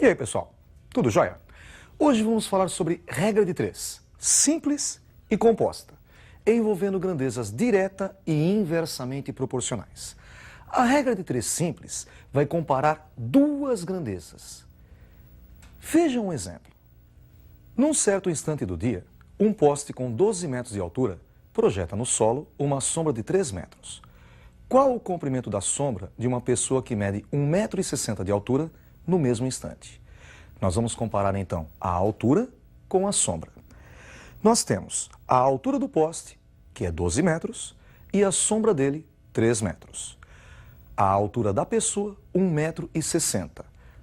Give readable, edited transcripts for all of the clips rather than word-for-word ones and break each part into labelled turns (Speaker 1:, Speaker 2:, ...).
Speaker 1: E aí, pessoal? Tudo jóia? Hoje vamos falar sobre regra de 3, simples e composta, envolvendo grandezas direta e inversamente proporcionais. A regra de 3 simples vai comparar duas grandezas. Veja um exemplo. Num certo instante do dia, um poste com 12 metros de altura projeta no solo uma sombra de 3 metros. Qual o comprimento da sombra de uma pessoa que mede 1,60 m de altura no mesmo instante? Nós vamos comparar então a altura com a sombra. Nós temos a altura do poste, que é 12 metros, e a sombra dele, 3 metros. A altura da pessoa, 1,60 m.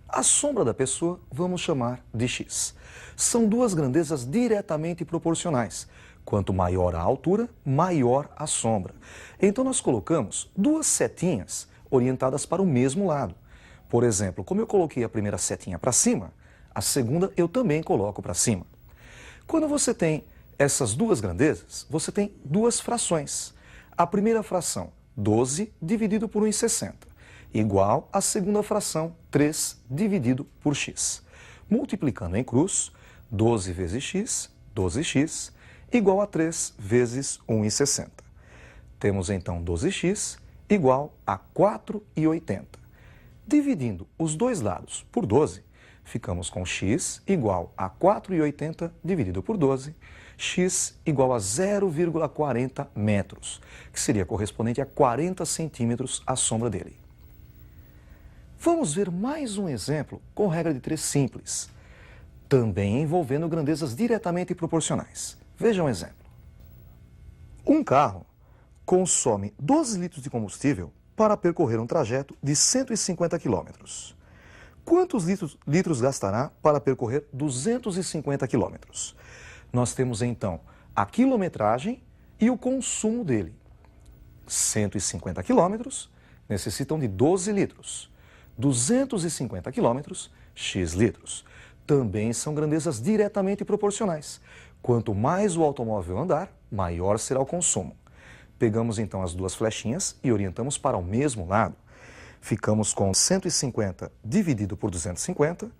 Speaker 1: A sombra da pessoa vamos chamar de x. São duas grandezas diretamente proporcionais. Quanto maior a altura, maior a sombra. Então nós colocamos duas setinhas orientadas para o mesmo lado. Por exemplo, como eu coloquei a primeira setinha para cima, a segunda eu também coloco para cima. Quando você tem essas duas grandezas, você tem duas frações. A primeira fração, 12 dividido por 1,60, igual à segunda fração, 3 dividido por x. Multiplicando em cruz, 12 vezes x, 12x, igual a 3 vezes 1,60. Temos então 12x igual a 4,80. Dividindo os dois lados por 12, ficamos com x igual a 4,80 dividido por 12, x igual a 0,40 metros, que seria correspondente a 40 centímetros a sombra dele. Vamos ver mais um exemplo com regra de 3 simples, também envolvendo grandezas diretamente proporcionais. Veja um exemplo. Um carro consome 12 litros de combustível para percorrer um trajeto de 150 quilômetros. Quantos litros gastará para percorrer 250 quilômetros? Nós temos então a quilometragem e o consumo dele. 150 quilômetros necessitam de 12 litros. 250 quilômetros, x litros. Também são grandezas diretamente proporcionais. Quanto mais o automóvel andar, maior será o consumo. Pegamos então as duas flechinhas e orientamos para o mesmo lado. Ficamos com 150 dividido por 250,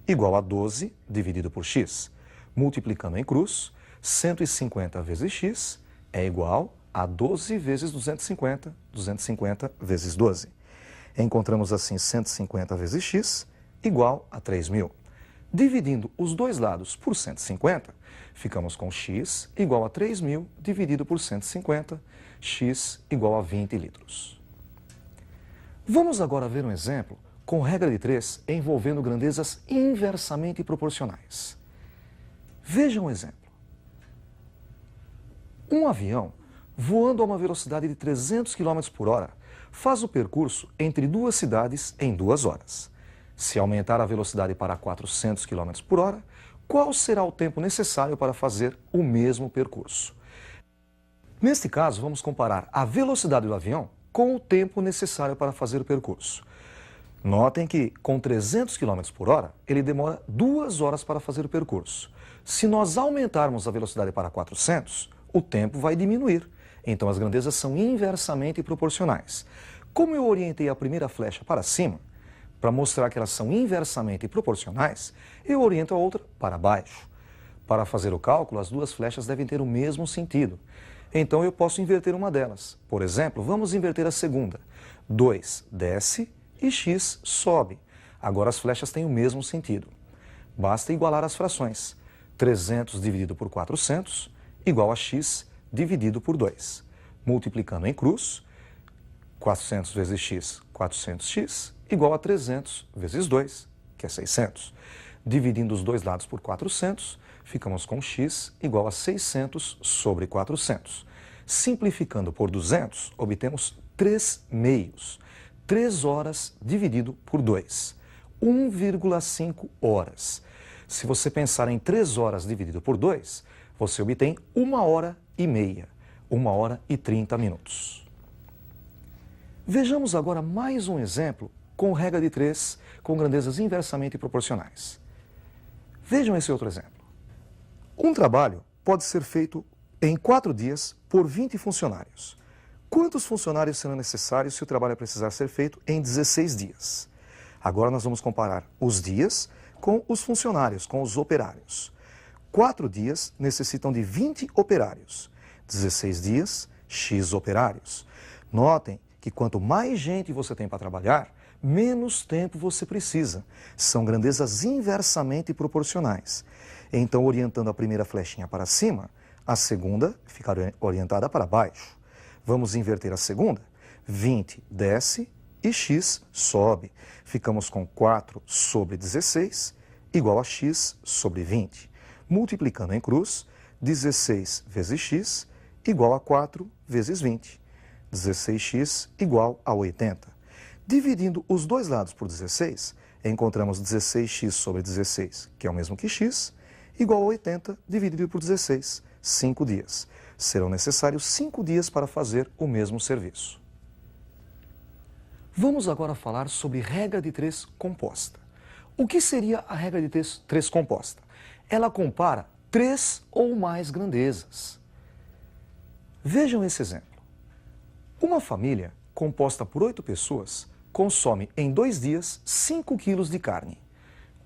Speaker 1: igual a 12 dividido por x. Multiplicando em cruz, 150 vezes x é igual a 12 vezes 250, 250 vezes 12. Encontramos assim 150 vezes x igual a 3.000. Dividindo os dois lados por 150, ficamos com x igual a 3.000 dividido por 150, x igual a 20 litros. Vamos agora ver um exemplo com regra de 3 envolvendo grandezas inversamente proporcionais. Veja um exemplo. Um avião, voando a uma velocidade de 300 km por hora, faz o percurso entre duas cidades em 2 horas. Se aumentar a velocidade para 400 km por hora, qual será o tempo necessário para fazer o mesmo percurso? Neste caso, vamos comparar a velocidade do avião com o tempo necessário para fazer o percurso. Notem que, com 300 km por hora, ele demora 2 horas para fazer o percurso. Se nós aumentarmos a velocidade para 400, o tempo vai diminuir. Então, as grandezas são inversamente proporcionais. Como eu orientei a primeira flecha para cima, para mostrar que elas são inversamente proporcionais, eu oriento a outra para baixo. Para fazer o cálculo, as duas flechas devem ter o mesmo sentido. Então eu posso inverter uma delas. Por exemplo, vamos inverter a segunda. 2 desce e x sobe. Agora as flechas têm o mesmo sentido. Basta igualar as frações. 300 dividido por 400 igual a x dividido por 2. Multiplicando em cruz, 400 vezes x, 400x, igual a 300 vezes 2, que é 600. Dividindo os dois lados por 400, ficamos com x igual a 600 sobre 400. Simplificando por 200, obtemos 3 meios. 3 horas dividido por 2. 1,5 horas. Se você pensar em 3 horas dividido por 2, você obtém 1h30. 1h30 minutos. Vejamos agora mais um exemplo com regra de 3, com grandezas inversamente proporcionais. Vejam esse outro exemplo. Um trabalho pode ser feito em 4 dias por 20 funcionários. Quantos funcionários serão necessários se o trabalho precisar ser feito em 16 dias? Agora nós vamos comparar os dias com os funcionários, com os operários. 4 dias necessitam de 20 operários. 16 dias, X operários. Notem que quanto mais gente você tem para trabalhar, menos tempo você precisa. São grandezas inversamente proporcionais. Então, orientando a primeira flechinha para cima, a segunda ficará orientada para baixo. Vamos inverter a segunda. 20 desce e X sobe. Ficamos com 4 sobre 16 igual a X sobre 20. Multiplicando em cruz, 16 vezes X igual a 4 vezes 20. 16x igual a 80. Dividindo os dois lados por 16, encontramos 16x sobre 16, que é o mesmo que x, igual a 80 dividido por 16, 5 dias. Serão necessários 5 dias para fazer o mesmo serviço. Vamos agora falar sobre regra de 3 composta. O que seria a regra de 3 composta? Ela compara 3 ou mais grandezas. Vejam esse exemplo. Uma família composta por 8 pessoas consome em 2 dias 5 quilos de carne.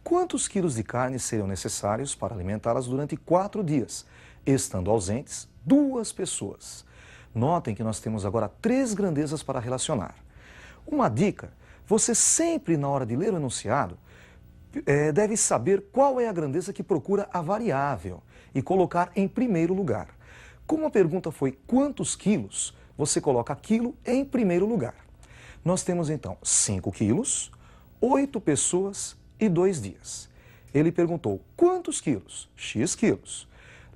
Speaker 1: Quantos quilos de carne seriam necessários para alimentá-las durante 4 dias, estando ausentes 2 pessoas? Notem que nós temos agora 3 grandezas para relacionar. Uma dica, você sempre na hora de ler o enunciado deve saber qual é a grandeza que procura a variável e colocar em primeiro lugar. Como a pergunta foi quantos quilos, você coloca quilo em primeiro lugar. Nós temos então 5 quilos, 8 pessoas e 2 dias. Ele perguntou quantos quilos? X quilos.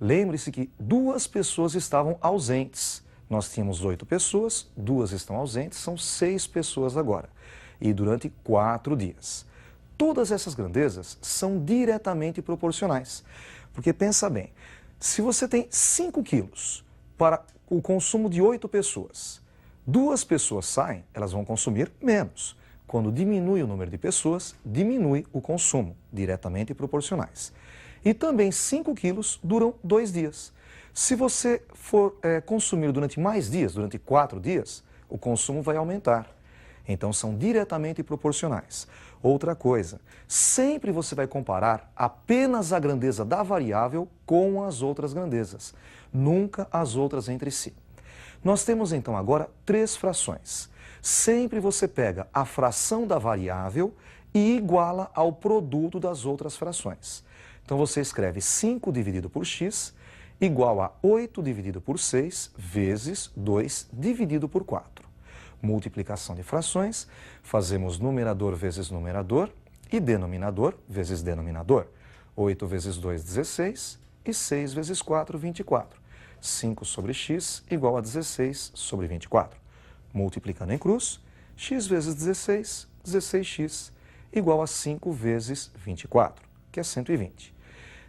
Speaker 1: Lembre-se que 2 pessoas estavam ausentes. Nós tínhamos 8 pessoas, 2 estão ausentes, são 6 pessoas agora. E durante 4 dias. Todas essas grandezas são diretamente proporcionais. Porque pensa bem, se você tem 5 quilos para o consumo de 8 pessoas, 2 pessoas saem, elas vão consumir menos. Quando diminui o número de pessoas, diminui o consumo, diretamente proporcionais. E também 5 quilos duram 2 dias. Se você for consumir durante mais dias, durante 4 dias, o consumo vai aumentar. Então são diretamente proporcionais. Outra coisa, sempre você vai comparar apenas a grandeza da variável com as outras grandezas, nunca as outras entre si. Nós temos então agora 3 frações. Sempre você pega a fração da variável e iguala ao produto das outras frações. Então você escreve 5 dividido por x igual a 8 dividido por 6 vezes 2 dividido por 4. Multiplicação de frações, fazemos numerador vezes numerador e denominador vezes denominador. 8 vezes 2, 16 e 6 vezes 4, 24. 5 sobre x igual a 16 sobre 24. Multiplicando em cruz, x vezes 16, 16x, igual a 5 vezes 24, que é 120.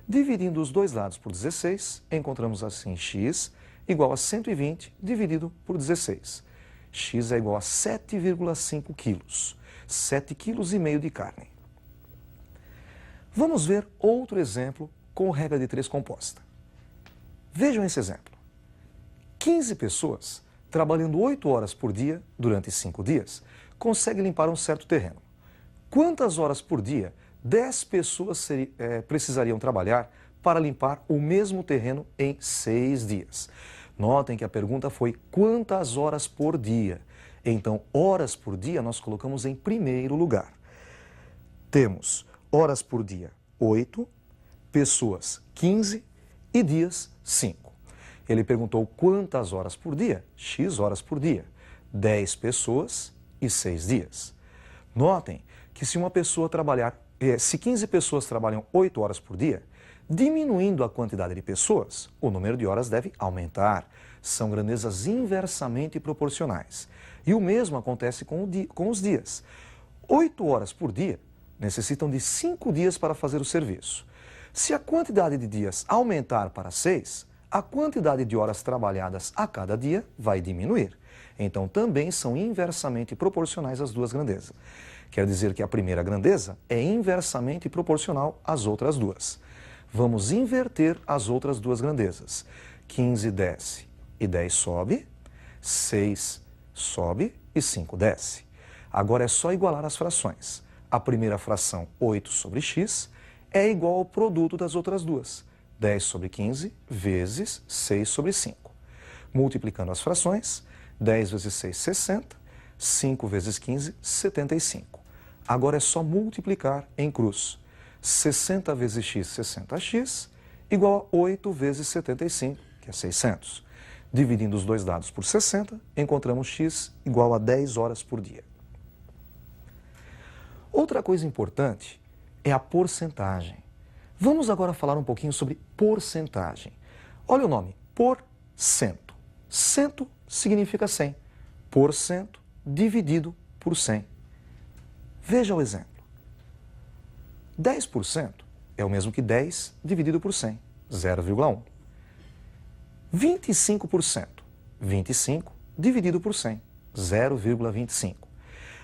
Speaker 1: Dividindo os dois lados por 16, encontramos assim x igual a 120 dividido por 16. X é igual a 7,5 quilos, 7,5 kg de carne. Vamos ver outro exemplo com regra de 3 composta. Vejam esse exemplo. 15 pessoas, trabalhando 8 horas por dia durante 5 dias, conseguem limpar um certo terreno. Quantas horas por dia 10 pessoas precisariam trabalhar para limpar o mesmo terreno em 6 dias? Notem que a pergunta foi quantas horas por dia. Então, horas por dia nós colocamos em primeiro lugar. Temos horas por dia 8, pessoas 15 e dias 5. Ele perguntou quantas horas por dia? X horas por dia. 10 pessoas e 6 dias. Notem que se uma pessoa trabalhar, se 15 pessoas trabalham 8 horas por dia, diminuindo a quantidade de pessoas, o número de horas deve aumentar. São grandezas inversamente proporcionais. E o mesmo acontece com os dias. 8 horas por dia necessitam de 5 dias para fazer o serviço. Se a quantidade de dias aumentar para 6, a quantidade de horas trabalhadas a cada dia vai diminuir. Então também são inversamente proporcionais as duas grandezas. Quer dizer que a primeira grandeza é inversamente proporcional às outras duas. Vamos inverter as outras duas grandezas. 15 desce e 10 sobe, 6 sobe e 5 desce. Agora é só igualar as frações. A primeira fração, 8 sobre x, é igual ao produto das outras duas, 10 sobre 15 vezes 6 sobre 5. Multiplicando as frações, 10 vezes 6, 60, 5 vezes 15, 75. Agora é só multiplicar em cruz. 60 vezes x, 60x, igual a 8 vezes 75, que é 600. Dividindo os dois dados por 60, encontramos x igual a 10 horas por dia. Outra coisa importante é a porcentagem. Vamos agora falar um pouquinho sobre porcentagem. Olha o nome, porcento. Cento significa 100. Porcento dividido por 100. Veja o exemplo. 10% é o mesmo que 10 dividido por 100, 0,1. 25%, 25 dividido por 100, 0,25.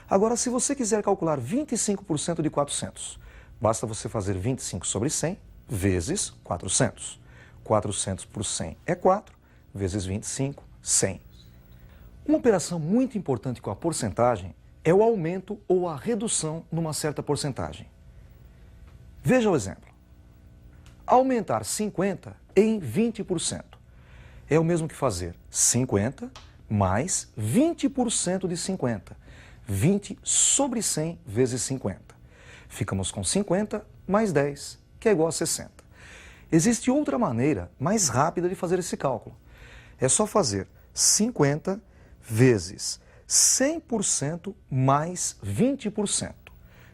Speaker 1: Agora, se você quiser calcular 25% de 400, basta você fazer 25 sobre 100 vezes 400. 400 por 100 é 4, vezes 25, 100. Uma operação muito importante com a porcentagem é o aumento ou a redução numa certa porcentagem. Veja o exemplo. Aumentar 50 em 20% é o mesmo que fazer 50 mais 20% de 50. 20 sobre 100 vezes 50. Ficamos com 50 mais 10, que é igual a 60. Existe outra maneira mais rápida de fazer esse cálculo. É só fazer 50 vezes 100% mais 20%.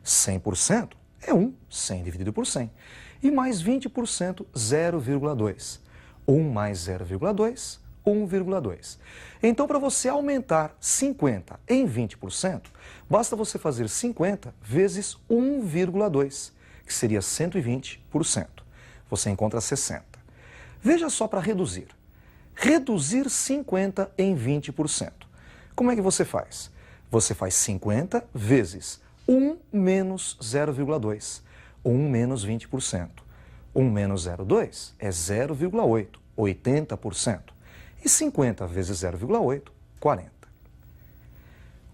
Speaker 1: 100% é 1, 100 dividido por 100. E mais 20%, 0,2. 1 mais 0,2, 1,2. Então, para você aumentar 50 em 20%, basta você fazer 50 vezes 1,2, que seria 120%. Você encontra 60. Veja só para reduzir. Reduzir 50 em 20%. Como é que você faz? Você faz 50 vezes 1 menos 0,2. 1 menos 20%. 1 menos 0,2 é 0,8, 80%. E 50 vezes 0,8, 40.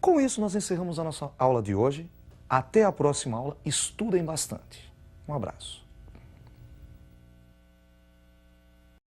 Speaker 1: Com isso, nós encerramos a nossa aula de hoje. Até a próxima aula. Estudem bastante. Um abraço.